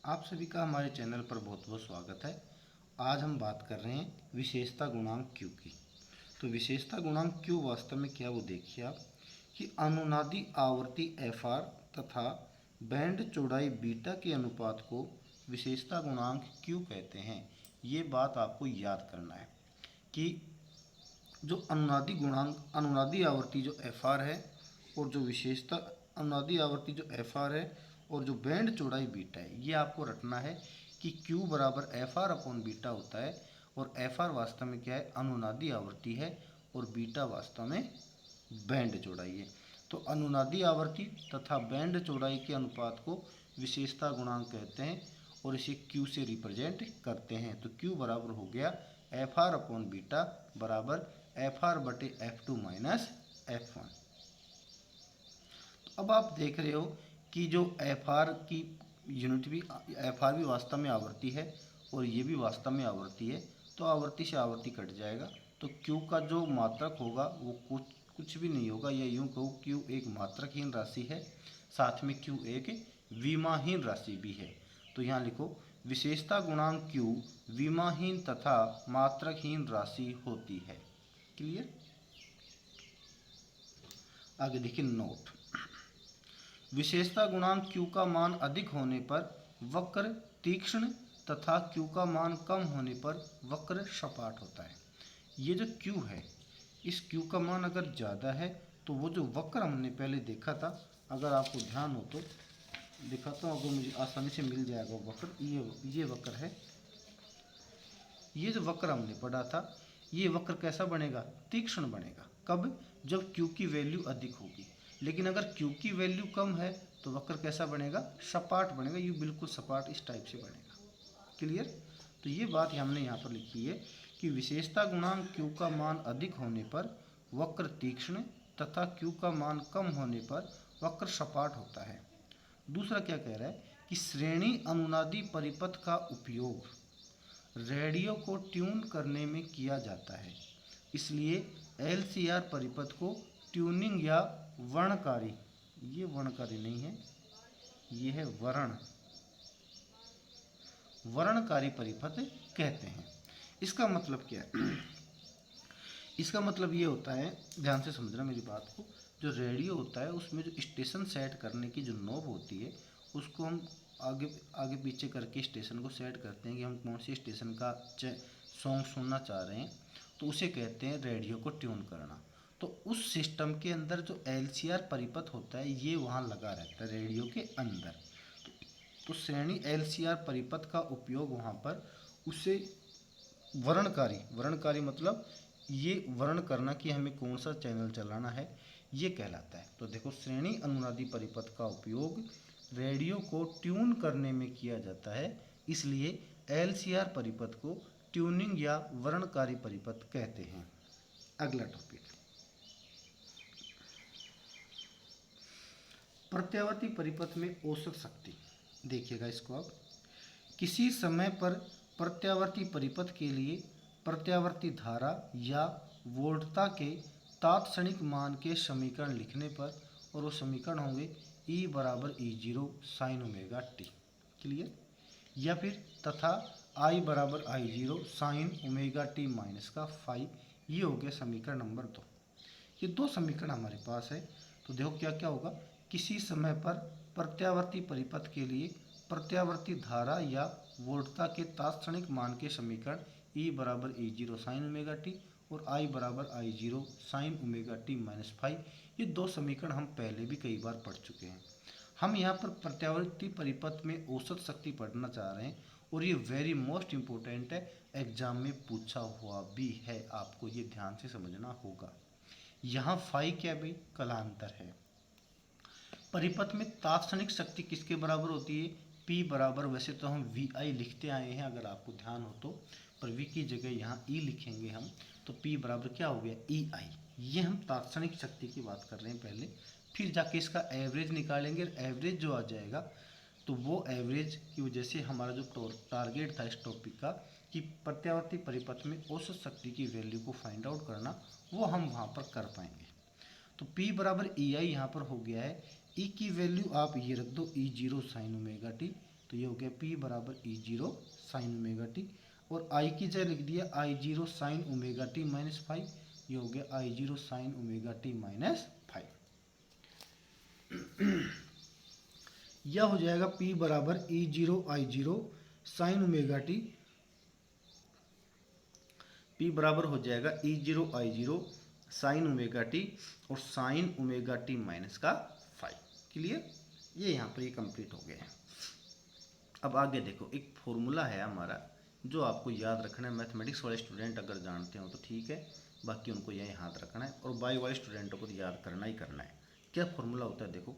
आप सभी का हमारे चैनल पर बहुत बहुत स्वागत है। आज हम बात कर रहे हैं विशेषता गुणांक Q की। तो विशेषता गुणांक Q वास्तव में क्या, वो देखिए आप कि अनुनादी आवर्ती FR तथा बैंड चौड़ाई बीटा के अनुपात को विशेषता गुणांक Q कहते हैं। ये बात आपको याद करना है कि जो अनुनादी आवर्ती जो FR है और जो विशेषता अनुनादी आवर्ती जो FR है और जो बैंड चौड़ाई बीटा है, ये आपको रखना है कि Q बराबर FR अपॉन बीटा होता है। और FR वास्तव में क्या है, अनुनादी आवर्ती है और बीटा वास्तव में बैंड चौड़ाई है। तो अनुनादी आवर्ती तथा बैंड चौड़ाई के अनुपात को विशेषता गुणांक कहते हैं और इसे Q से रिप्रेजेंट करते हैं। तो Q बराबर हो गया FR अपॉन बीटा बराबर FR बटे F2 माइनस F1। तो अब आप देख रहे हो कि जो FR की यूनिट भी, FR भी वास्तव में आवर्ती है और ये भी वास्तव में आवर्ती है, तो आवर्ती से आवर्ती कट जाएगा। तो Q का जो मात्रक होगा वो कुछ भी नहीं होगा, या यूँ कहो Q एक मात्रकहीन राशि है, साथ में Q एक विमाहीन राशि भी है। तो यहाँ लिखो विशेषता गुणांक Q विमाहीन तथा मात्रकहीन राशि होती है। क्लियर। आगे देखिए नोट, विशेषता गुणांक Q का मान अधिक होने पर वक्र तीक्ष्ण तथा Q का मान कम होने पर वक्र सपाट होता है। ये जो Q है, इस Q का मान अगर ज़्यादा है तो वो जो वक्र हमने पहले देखा था, अगर आपको ध्यान हो तो दिखाता हूँ, अगर मुझे आसानी से मिल जाएगा वक्र, ये वक्र है। ये जो वक्र हमने पढ़ा था, ये वक्र कैसा बनेगा, तीक्ष्ण बनेगा। कब, जब Q की वैल्यू अधिक होगी। लेकिन अगर Q की वैल्यू कम है तो वक्र कैसा बनेगा, सपाट बनेगा। ये बिल्कुल सपाट इस टाइप से बनेगा। क्लियर। तो ये बात हमने यहाँ पर लिखी है कि विशेषता गुणांक Q का मान अधिक होने पर वक्र तीक्ष्ण तथा Q का मान कम होने पर वक्र सपाट होता है। दूसरा क्या कह रहा है कि श्रेणी अनुनादी परिपथ का उपयोग रेडियो को ट्यून करने में किया जाता है, इसलिए LCR परिपथ को ट्यूनिंग या वर्णकारी, ये वर्णकारी नहीं है, ये है वर्णकारी परिपथ कहते हैं। इसका मतलब क्या है इसका मतलब ये होता है, ध्यान से समझना मेरी बात को, जो रेडियो होता है उसमें जो स्टेशन सेट करने की जो नॉब होती है, उसको हम आगे आगे पीछे करके स्टेशन को सेट करते हैं कि हम कौन सी स्टेशन का सॉन्ग सुनना चाह रहे हैं, तो उसे कहते हैं रेडियो को ट्यून करना। तो उस सिस्टम के अंदर जो LCR परिपथ होता है, ये वहाँ लगा रहता है रेडियो के अंदर। तो श्रेणी LCR परिपथ का उपयोग वहाँ पर उसे वर्णकारी मतलब ये वर्ण करना कि हमें कौन सा चैनल चलाना है, ये कहलाता है। तो देखो, श्रेणी अनुनादी परिपथ का उपयोग रेडियो को ट्यून करने में किया जाता है, इसलिए LCR परिपथ को ट्यूनिंग या वर्णकारी परिपथ कहते हैं। अगला टॉपिक, प्रत्यावर्ती परिपथ में औसत शक्ति। देखिएगा इसको आप, किसी समय पर प्रत्यावर्ती परिपथ के लिए प्रत्यावर्ती धारा या वोल्टता के तात्क्षणिक मान के समीकरण लिखने पर, और वो समीकरण होंगे E बराबर E0 sine omega T. Clear. या फिर तथा I बराबर I0 sine omega T minus का फाई। ये हो गया समीकरण नंबर 2। ये दो समीकरण हमारे पास है। तो देखो क्या क्या होगा, किसी समय पर प्रत्यावर्ती परिपथ के लिए प्रत्यावर्ती धारा या वोल्टता के तात्क्षणिक मान के समीकरण E बराबर E0 साइन ओमेगा टी और I बराबर I0 sine omega T minus five. ये दो समीकरण हम पहले भी कई बार पढ़ चुके हैं। हम यहाँ पर प्रत्यावर्ती परिपथ में औसत शक्ति पढ़ना चाह रहे हैं और ये वेरी मोस्ट इम्पोर्टेंट है, एग्जाम में पूछा हुआ भी है, आपको ये ध्यान से समझना होगा। यहाँ फाई क्या भाई, कलांतर है। परिपथ में तात्क्षणिक शक्ति किसके बराबर होती है, P बराबर, वैसे तो हम VI लिखते आए हैं अगर आपको ध्यान हो तो, पर V की जगह यहाँ E लिखेंगे हम, तो P बराबर क्या हो गया, EI। ये हम तात्क्षणिक शक्ति की बात कर रहे हैं पहले, फिर जाके इसका एवरेज निकालेंगे और एवरेज जो आ जाएगा, तो वो एवरेज की वजह से हमारा जो टारगेट था इस टॉपिक का कि प्रत्यावर्ती परिपथ में औसत शक्ति की वैल्यू को फाइंड आउट करना, वो हम वहाँ पर कर पाएंगे। तो P बराबर EI यहाँ पर हो गया है। E की वैल्यू आप ये रख दो E0 साइन ओमेगा टी, तो ये हो गया P बराबर E0 साइन ओमेगा टी, और I की जगह लिख दिया I0 sine omega T minus 5, ये हो गया I0 sine omega T minus 5। यह हो जाएगा P बराबर E0 I0 sine omega T, P बराबर हो जाएगा E0 I0 sine omega T और साइन ओमेगा टी माइनस का 5। क्लियर, ये यहाँ पर ये कंप्लीट हो गया है। अब आगे देखो, एक फॉर्मूला है हमारा जो आपको याद रखना है। मैथमेटिक्स वाले स्टूडेंट अगर जानते हो तो ठीक है, बाकी उनको यही याद रखना है, और बायो वाले स्टूडेंटों को तो याद करना ही करना है। क्या फॉर्मूला होता है, देखो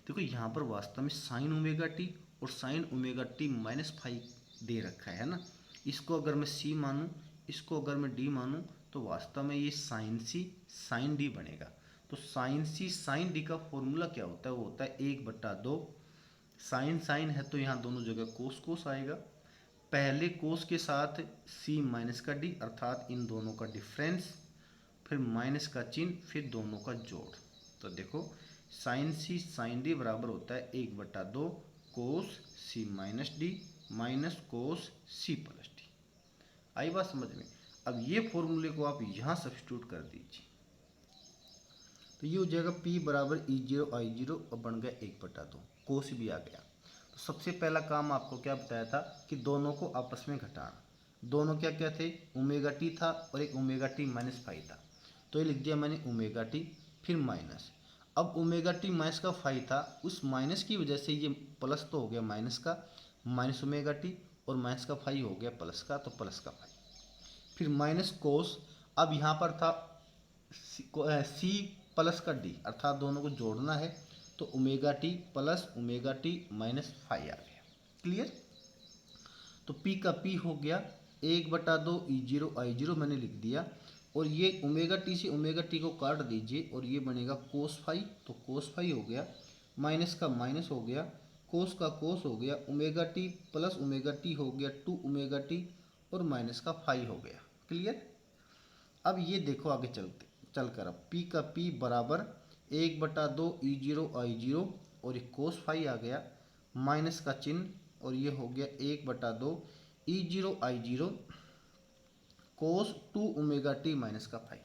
देखो यहाँ पर वास्तव में साइन ओमेगा टी और साइन ओमेगा टी माइनस 5 दे रखा है ना। इसको अगर मैं सी मानूँ, इसको अगर मैं डी मानूँ, तो वास्तव में ये साइन सी साइन डी बनेगा। तो साइन सी साइन डी का फॉर्मूला क्या होता है, वो होता है 1/2। साइन साइन है तो यहाँ दोनों जगह कोस कोस आएगा, पहले कोस के साथ सी माइनस का डी अर्थात इन दोनों का डिफरेंस, फिर माइनस का चिन्ह, फिर दोनों का जोड़। तो देखो साइन सी साइन डी बराबर होता है 1/2 cos C minus D minus cos C plus D. आई बात समझ में। अब ये फॉर्मूले को आप यहाँ सब्स्टिट्यूट कर दीजिए, तो ये हो जाएगा P बराबर E0 I0 और बन गया 1/2, कोस भी आ गया। तो सबसे पहला काम आपको क्या बताया था कि दोनों को आपस में घटाना। दोनों क्या क्या थे, ओमेगा टी था और एक ओमेगा टी माइनस 5 था, तो ये लिख दिया मैंने ओमेगा टी, फिर माइनस। अब ओमेगा टी माइनस का 5 था, उस माइनस की वजह से ये प्लस तो हो गया माइनस का, माइनस ओमेगा टी, और माइनस का 5 हो गया प्लस का, तो प्लस का 5, फिर माइनस कोस। अब यहाँ पर था सी प्लस का डी अर्थात दोनों को जोड़ना है, तो omega T plus omega T minus 5 आ गया। क्लियर, तो P का P हो गया 1/2 E0 I0 मैंने लिख दिया, और ये ओमेगा टी से ओमेगा टी को काट दीजिए और ये बनेगा कोस 5, तो कोस 5 हो गया, माइनस का माइनस हो गया, कोस का कोस हो गया, omega T plus omega T हो गया 2 ओमेगा टी और माइनस का 5 हो गया। क्लियर, अब ये देखो आगे चलकर अब P का P बराबर 1/2 E0 I0 और ये कोस 5 आ गया, माइनस का चिन्ह, और ये हो गया 1/2 E0 I0 कोस 2 ओमेगा टी माइनस का 5।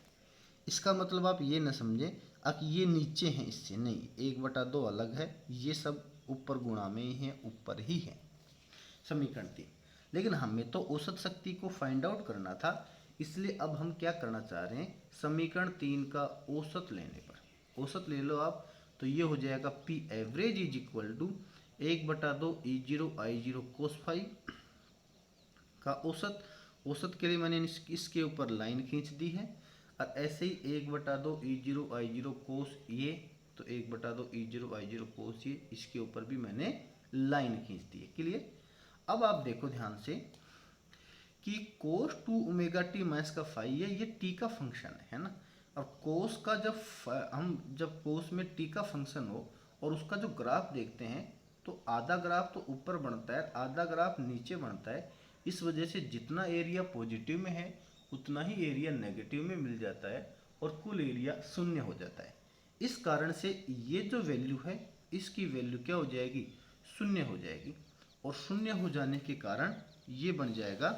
इसका मतलब आप ये न समझें कि ये नीचे हैं, इससे नहीं, 1/2 अलग है, ये सब ऊपर गुणा में ही है, ऊपर ही है समीकरण 3। लेकिन हमें तो औसत शक्ति को फाइंड आउट करना था, इसलिए अब हम क्या करना चाह रहे हैं, समीकरण 3 का औसत लेने पर, औसत ले लो आप, तो ये हो जाएगा P average is equal to 1/2 E0 I0 cos 5 का औसत। औसत के लिए मैंने इसके ऊपर लाइन खींच दी है, और ऐसे ही 1/2 E0 I0 कोस ये, तो 1/2 E0 I0 कोस ये, इसके ऊपर भी मैंने लाइन खींच दी है। क्लियर, अब आप देखो ध्यान से कि कोस 2 ओमेगा टी माइनस का 5 है, ये टी का फंक्शन है ना। और कोस का जब कोस में टी का फंक्शन हो और उसका जो ग्राफ देखते हैं, तो आधा ग्राफ तो ऊपर बनता है, आधा ग्राफ नीचे बनता है। इस वजह से जितना एरिया पॉजिटिव में है उतना ही एरिया नेगेटिव में मिल जाता है, और कुल एरिया शून्य हो जाता है। इस कारण से ये जो वैल्यू है, इसकी वैल्यू क्या हो जाएगी, शून्य हो जाएगी, और शून्य हो जाने के कारण ये बन जाएगा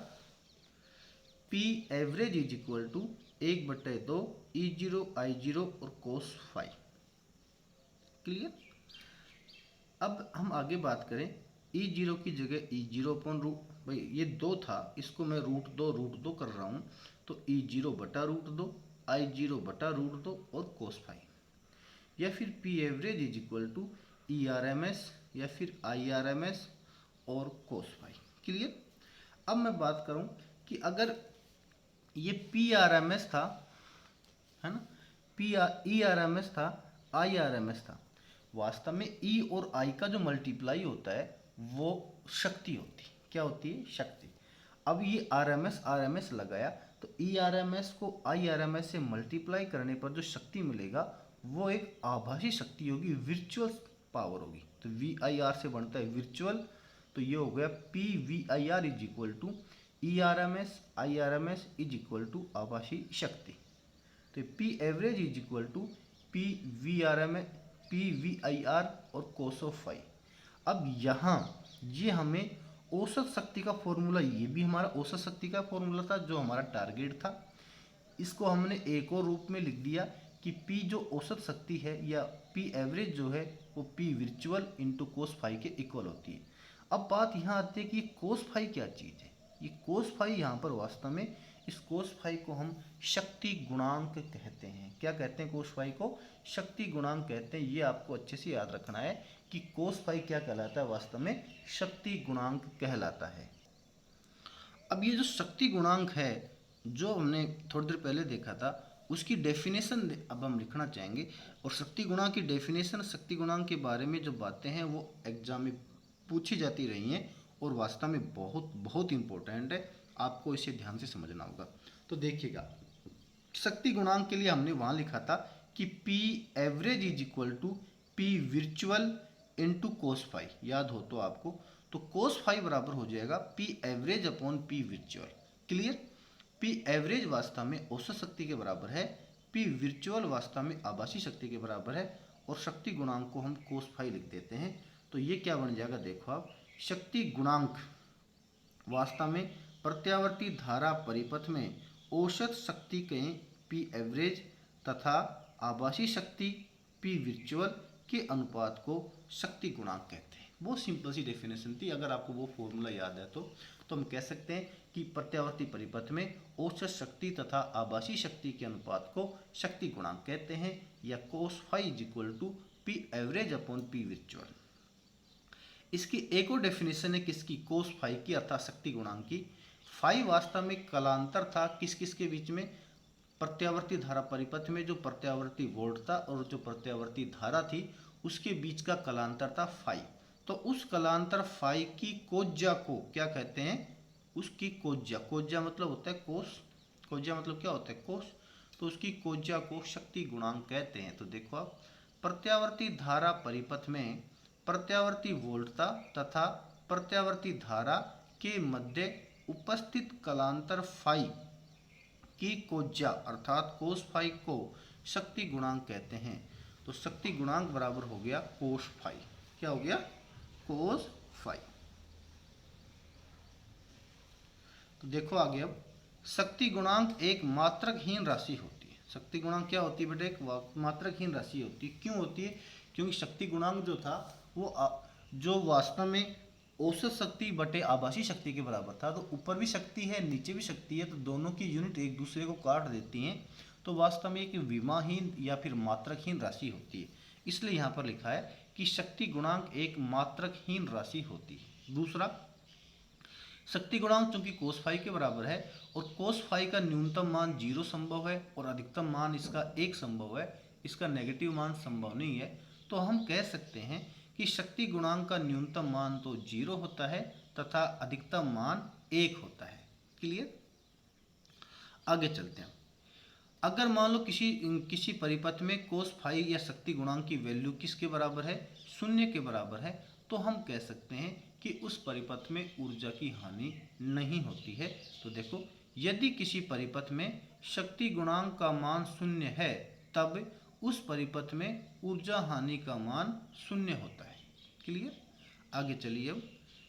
P average is equal to 1/2 E0 I0 और कोस 5। क्लियर, अब हम आगे बात करें, E0 की जगह E0 अपन भाई ये 2 था, इसको मैं √2 कर रहा हूँ, तो E0/√2 I0/√2 और कोस 5, या फिर P average is equal to ERMS या फिर IRMS और कोस 5। क्लियर, अब मैं बात करूं कि अगर ये PRMS था, है ना, ERMS था, IRMS था, वास्तव में E और I का जो मल्टीप्लाई होता है वो शक्ति होती, क्या होती है, शक्ति। अब ये RMS लगाया, तो ERMS को IRMS से मल्टीप्लाई करने पर जो शक्ति मिलेगा वो एक आभासी शक्ति होगी, विर्चुअल पावर होगी। तो VIR से बनता है विर्चुअल, तो ये हो गया PVIR is equal to ERMS IRMS is equal to आभासी शक्ति। तो P average is equal to PVIR और कोस ऑफ 5। अब यहाँ ये हमें औसत शक्ति का फॉर्मूला, ये भी हमारा औसत शक्ति का फॉर्मूला था जो हमारा टारगेट था। इसको हमने एक और रूप में लिख दिया कि P जो औसत शक्ति है या P एवरेज जो है वो P virtual into cos phi के इक्वल होती है। अब बात यहाँ आती है कि कोस फाई क्या चीज़ है। ये कोस फाई यहाँ पर वास्तव में, इस कोस फाई को हम शक्ति गुणांक कहते हैं। क्या कहते हैं? कोस फाई को शक्ति गुणांक कहते हैं। ये आपको अच्छे से याद रखना है कि कोस फाई क्या कहलाता है, वास्तव में शक्ति गुणांक कहलाता है। अब ये जो शक्ति गुणांक है जो हमने थोड़ी देर पहले देखा था, उसकी डेफिनेशन अब हम लिखना चाहेंगे। और शक्ति गुणांक की डेफिनेशन, शक्ति गुणांक के बारे में जो बातें हैं वो एग्जाम में पूछी जाती रही हैं और वास्तव में बहुत बहुत इंपॉर्टेंट है, आपको इसे ध्यान से समझना होगा। तो देखिएगा, शक्ति गुणांक के लिए हमने वहाँ लिखा था कि P average is equal to P virtual into cos phi, याद हो तो आपको। तो कोस फाई बराबर हो जाएगा P average upon P virtual. Clear? P average वास्तव में औसत शक्ति के बराबर है, P वर्चुअल वास्तव में आभासी शक्ति के बराबर है, और शक्ति गुणांक को हम कोस फाई लिख देते हैं। तो ये क्या बन जाएगा, देखो आप, शक्ति गुणांक वास्तव में प्रत्यावर्ती धारा परिपथ में औसत शक्ति के P एवरेज तथा आभासी शक्ति P वर्चुअल के अनुपात को शक्ति गुणांक कहते हैं। बहुत सिंपल सी डेफिनेशन थी, अगर आपको वो फॉर्मूला याद है तो हम कह सकते हैं कि प्रत्यावर्ती परिपथ में औसत शक्ति तथा आभासी शक्ति के अनुपात को शक्ति गुणांक कहते हैं, या cos phi is equal to P average upon P virtual. इसकी एक और डेफिनेशन है किसकी, कोस फाई की, अर्थात शक्ति गुणांक की। फाई वास्तव में कलांतर था किस किस के बीच में, प्रत्यावर्ती धारा परिपथ में जो प्रत्यावर्ती वोल्ट था और जो प्रत्यावर्ती धारा थी उसके बीच का कलांतर था फाई। तो उस कलांतर फाई की कोज्या को क्या कहते हैं, उसकी कोज्या, कोज्या मतलब होता है कोस, कोज्या मतलब क्या होता है, कोस। तो उसकी कोज्या को शक्ति गुणांक कहते हैं। तो देखो आप, प्रत्यावर्ती धारा परिपथ में प्रत्यावर्ती वोल्टता तथा प्रत्यावर्ती धारा के मध्य उपस्थित कलांतर फाई की कोज्या अर्थात कोस फाई को शक्ति गुणांक कहते हैं। तो शक्ति गुणांक बराबर हो गया कोस फाई। क्या हो गया, कोस फाई। तो देखो आगे, अब शक्ति गुणांक एक मात्रकहीन राशि होती है। शक्ति गुणांक क्या होती है बेटे, एक मात्रकहीन राशि होती है। क्यों होती है, क्योंकि शक्ति गुणांक जो था वो जो वास्तव में औसत शक्ति बटे आभासी शक्ति के बराबर था। तो ऊपर भी शक्ति है नीचे भी शक्ति है, तो दोनों की यूनिट एक दूसरे को काट देती हैं। तो वास्तव में एक विमाहीन या फिर मात्रकहीन राशि होती है। इसलिए यहाँ पर लिखा है कि शक्ति गुणांक एक मात्रकहीन राशि होती है। दूसरा, शक्ति गुणांक चूंकि कोस फाई के बराबर है और कोस फाई का न्यूनतम मान 0 संभव है और अधिकतम मान इसका 1 संभव है, इसका नेगेटिव मान संभव नहीं है, तो हम कह सकते हैं कि शक्ति गुणांक का न्यूनतम मान तो 0 होता है तथा अधिकतम मान 1 होता है। क्लियर? आगे चलते हैं। अगर मान लो किसी परिपथ में कोस फाई या शक्ति गुणांक की वैल्यू किसके बराबर है, 0 के बराबर है, तो हम कह सकते हैं कि उस परिपथ में ऊर्जा की हानि नहीं होती है। तो देखो, यदि किसी परिपथ में शक्ति गुणांक का मान 0 है तब उस परिपथ में ऊर्जा हानि का मान 0 होता है। क्लियर? आगे चलिए, अब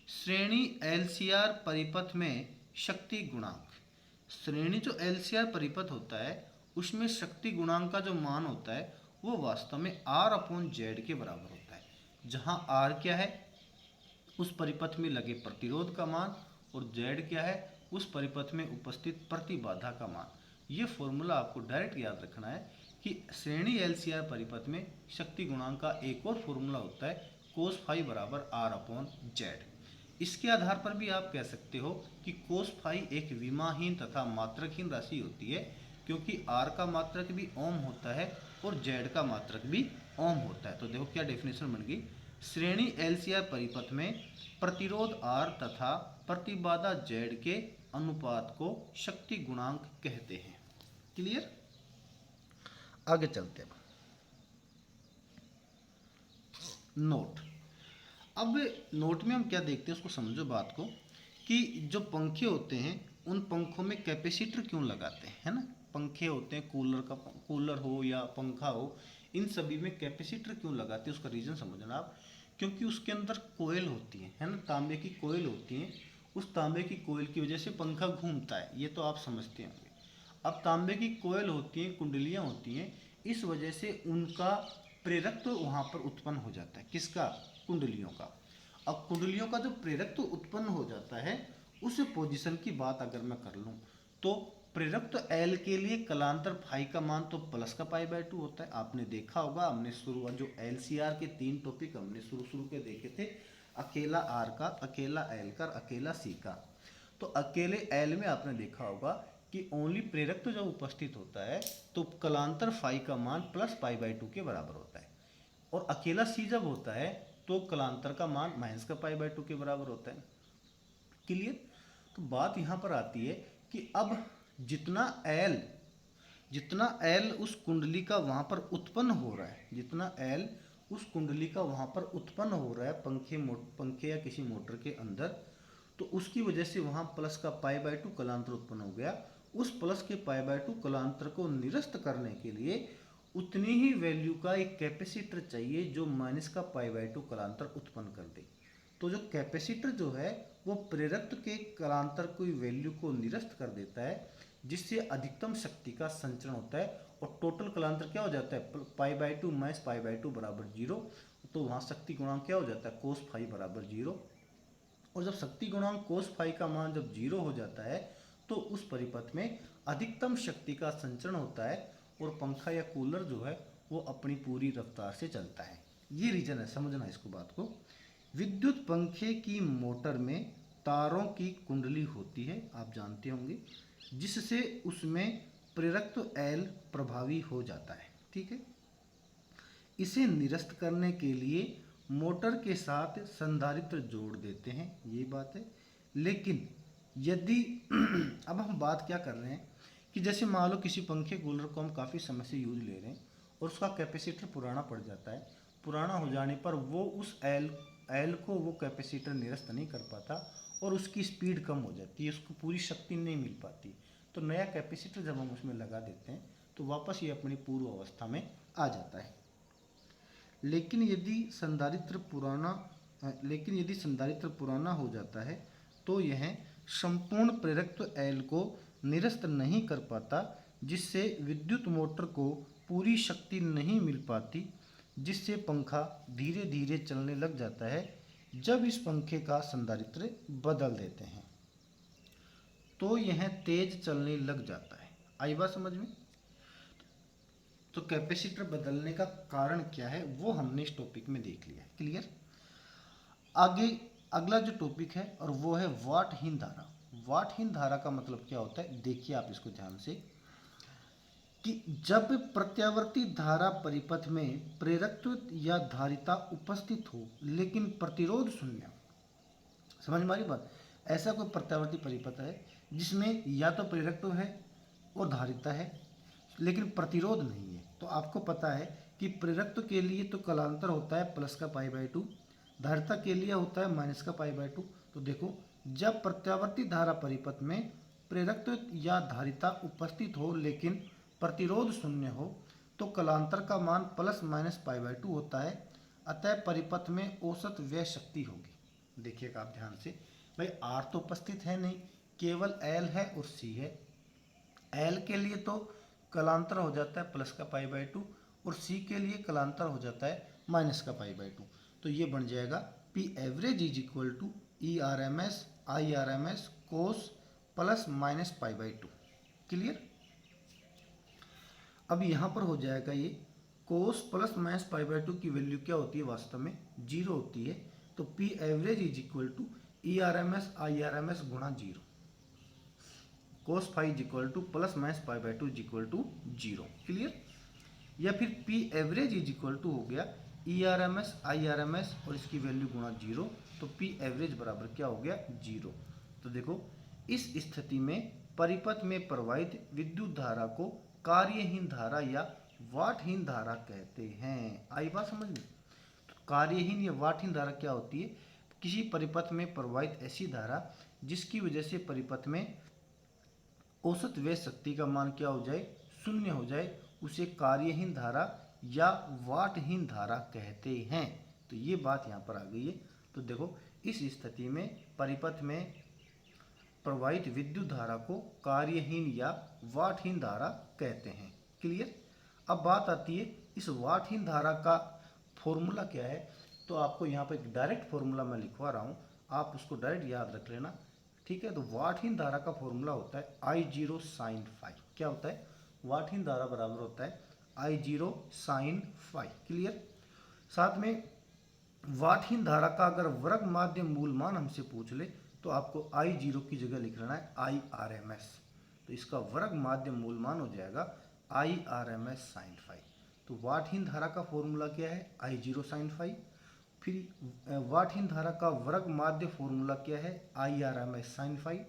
श्रेणी एलसीआर परिपथ में शक्ति गुणांक, श्रेणी जो एलसीआर परिपथ होता है उसमें शक्ति गुणांक का जो मान होता है वो वास्तव में R अपॉन जेड के बराबर होता है, जहां R क्या है, उस परिपथ में लगे प्रतिरोध का मान, और जेड क्या है, उस परिपथ में उपस्थित प्रतिबाधा का मान। ये फॉर्मूला आपको डायरेक्ट याद रखना है कि श्रेणी एलसीआर परिपथ में शक्ति गुणांक का एक और फॉर्मूला होता है कोस फाई बराबर R अपॉन जेड। इसके आधार पर भी आप कह सकते हो कि कोस फाई एक विमाहीन तथा मात्रकहीन राशि होती है, क्योंकि R का मात्रक भी ओम होता है और जेड का मात्रक भी ओम होता है। तो देखो क्या डेफिनेशन बन गई, श्रेणी एलसीआर परिपथ में प्रतिरोध R तथा प्रतिबाधा Z के अनुपात को शक्ति गुणांक कहते हैं। क्लियर? आगे चलते हैं। नोट, अब नोट में हम क्या देखते हैं उसको समझो बात को, कि जो पंखे होते हैं उन पंखों में कैपेसिटर क्यों लगाते हैं, है ना। पंखे होते हैं, कूलर हो या पंखा हो, इन सभी में कैपेसिटर क्यों लगाते हैं, उसका रीज़न समझना आप। क्योंकि उसके अंदर कोयल होती है ना, तांबे की कोयल होती है। उस तांबे की कोयल की वजह से पंखा घूमता है, ये तो आप समझते होंगे। अब तांबे की कोयल होती हैं, कुंडलियाँ होती हैं, इस वजह से उनका प्रेरकत्व वहाँ पर उत्पन्न हो जाता है। किसका? कुंडलियों का। अब कुंडलियों का जो प्रेरकत्व उत्पन्न हो जाता है, उस पोजीशन की बात अगर मैं कर लूँ तो प्रेरकत्व एल के लिए कलांतर फाई का मान तो प्लस का पाई बाय 2 होता है। आपने देखा होगा, हमने शुरू जो एलसीआर के 3 टॉपिक हमने शुरू के देखे थे, अकेला आर का, अकेला एल का, अकेला सी का। तो अकेले एल में आपने देखा होगा कि ओनली प्रेरक तो जब उपस्थित होता है तो कलांतर फाई का मान प्लस पाई बाय 2 के बराबर होता है, और अकेला सी जब होता है तो कलांतर का मान माइनस का पाई बाय 2 के बराबर होता है। क्लियर? तो बात यहाँ पर आती है कि अब जितना एल उस कुंडली का वहाँ पर उत्पन्न हो रहा है, जितना एल उस कुंडली का वहाँ पर उत्पन्न हो रहा है पंखे या किसी मोटर के अंदर, तो उसकी वजह से वहाँ प्लस का पाई बाय 2 कलांतर उत्पन्न हो गया। उस प्लस के पाई बाय 2 कलांतर को निरस्त करने के लिए उतनी ही वैल्यू का एक कैपेसिटर चाहिए जो माइनस का पाई बाय 2 कलांतर उत्पन्न कर दे। तो जो कैपेसिटर जो है वो प्रेरकत्व के कलांतर की वैल्यू को निरस्त कर देता है, जिससे अधिकतम शक्ति का संचरण होता है, और टोटल कलांतर क्या हो जाता है? पाई बाय 2 माइनस पाई बाय 2 बराबर 0। तो वहाँ शक्ति गुणांक क्या हो जाता है? कोस फाई बराबर 0। और जब शक्ति गुणांक कोस फाई का मान जब 0 हो जाता है तो उस परिपथ में अधिकतम शक्ति का संचरण होता है, और पंखा या कूलर जो है वो अपनी पूरी रफ्तार से चलता है। ये रीजन है, समझना इसको बात को। विद्युत पंखे की मोटर में तारों की कुंडली होती है, आप जानते होंगे, जिससे उसमें प्रेरकत्व एल प्रभावी हो जाता है। ठीक है, इसे निरस्त करने के लिए मोटर के साथ संधारित्र जोड़ देते हैं, ये बात है। लेकिन यदि अब हम बात क्या कर रहे हैं कि जैसे मान लो किसी पंखे कूलर को हम काफ़ी समय से यूज ले रहे हैं और उसका कैपेसिटर पुराना पड़ जाता है, पुराना हो जाने पर वो उस एल को वो कैपेसिटर निरस्त नहीं कर पाता और उसकी स्पीड कम हो जाती है, उसको पूरी शक्ति नहीं मिल पाती। तो नया कैपेसिटर जब हम उसमें लगा देते हैं तो वापस ये अपनी पूर्व अवस्था में आ जाता है। लेकिन यदि संधारित्र पुराना हो जाता है तो यह संपूर्ण प्रेरकत्व एल को निरस्त नहीं कर पाता, जिससे विद्युत मोटर को पूरी शक्ति नहीं मिल पाती, जिससे पंखा धीरे धीरे चलने लग जाता है। जब इस पंखे का संधारित्र बदल देते हैं तो यह तेज चलने लग जाता है। आई बात समझ में? तो कैपेसिटर बदलने का कारण क्या है वो हमने इस टॉपिक में देख लिया। क्लियर? आगे अगला जो टॉपिक है और वो है वाटहीन धारा। वाटहीन धारा का मतलब क्या होता है, देखिए आप इसको ध्यान से, कि जब प्रत्यावर्ती धारा परिपथ में प्रेरकत्व या धारिता उपस्थित हो लेकिन प्रतिरोध शून्य। समझ में आ रही बात? ऐसा कोई प्रत्यावर्ती परिपथ है जिसमें या तो प्रेरकत्व है और धारिता है लेकिन प्रतिरोध नहीं है। तो आपको पता है कि प्रेरकत्व के लिए तो कलांतर होता है प्लस का पाई बाय 2, धारिता के लिए होता है माइनस का पाई बाय 2। तो देखो, जब प्रत्यावर्ती धारा परिपथ में प्रेरकत्व या धारिता उपस्थित हो लेकिन प्रतिरोध शून्य हो तो कलांतर का मान प्लस माइनस पाई बाय 2 होता है। अतः परिपथ में औसत व्यय शक्ति होगी। देखिएगा आप ध्यान से, भाई आर तो उपस्थित है नहीं, केवल एल है और सी है। एल के लिए तो कलांतर हो जाता है प्लस का पाई बाय 2 और सी के लिए कलांतर हो जाता है माइनस का पाई बाय 2। तो ये बन जाएगा P average is equal to E R M S I R M S cos plus minus pi by 2। Clear? अब यहाँ पर हो जाएगा ये cos plus minus pi by 2 की वैल्यू क्या होती है, वास्तव में 0 होती है। तो P average is equal to E R M S I R M S गुणा 0, cos phi is equal to plus minus pi by 2 is equal to 0। Clear? या फिर P average is equal to हो गया E R M S I R M S और इसकी value गुणा 0। तो P average बराबर क्या हो गया, 0। तो देखो, इस स्थिति में परिपथ में प्रवाहित विद्युत धारा को कार्यहीन धारा या वाटहीन धारा कहते हैं। आई बात समझ में? तो कार्यहीन या वाटहीन धारा क्या होती है? किसी परिपथ में प्रवाहित ऐसी धारा जिसकी वजह से परिपथ में औसत व्यय शक्ति का मान क्या हो जाए, शून्य हो जाए, उसे कार्यहीन धारा या वाटहीन धारा कहते हैं। तो ये बात यहाँ पर आ गई है। तो देखो इस स्थिति में परिपथ में प्रवाहित विद्युत धारा को कार्यहीन या वाटहीन धारा कहते हैं। क्लियर। अब बात आती है इस वाटहीन धारा का फॉर्मूला क्या है। तो आपको यहाँ पर एक डायरेक्ट फॉर्मूला मैं लिखवा रहा हूँ, आप उसको डायरेक्ट याद रख लेना। ठीक है। तो वाटहीन धारा का फॉर्मूला होता है I0 sin फाई। क्या होता है? वाटहीन धारा बराबर होता है I0 sin फाई। क्लियर। साथ में वाटहीन धारा का अगर वर्ग माध्य मूल मान हमसे पूछ ले तो आपको I0 की जगह लिख लेना है IRMS। तो इसका वर्ग माध्य मूल मान हो जाएगा IRMS sin फाई। तो वाटहीन धारा का फॉर्मूला क्या है? I0 sin phi. फिर वाटहीन धारा का वर्ग माध्य फॉर्मूला क्या है? IRMS sin phi.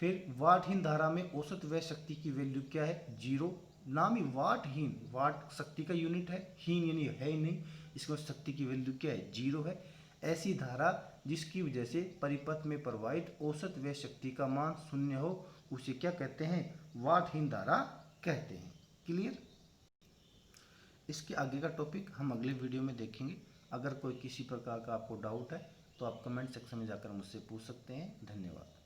फिर वाटहीन धारा में औसत व्यय शक्ति की वैल्यू क्या है? 0। नाम ही वाटहीन, वाट शक्ति का यूनिट है, हीन यानी है ही नहीं, इसमें शक्ति की वैल्यू क्या है? 0 है। ऐसी धारा जिसकी वजह से परिपथ में प्रवाहित औसत व्यय शक्ति का मान 0 हो उसे क्या कहते हैं? वाटहीन धारा कहते हैं। क्लियर। इसके आगे का टॉपिक हम अगले वीडियो में देखेंगे। अगर कोई किसी प्रकार का आपको डाउट है तो आप कमेंट सेक्शन में जाकर मुझसे पूछ सकते हैं। धन्यवाद।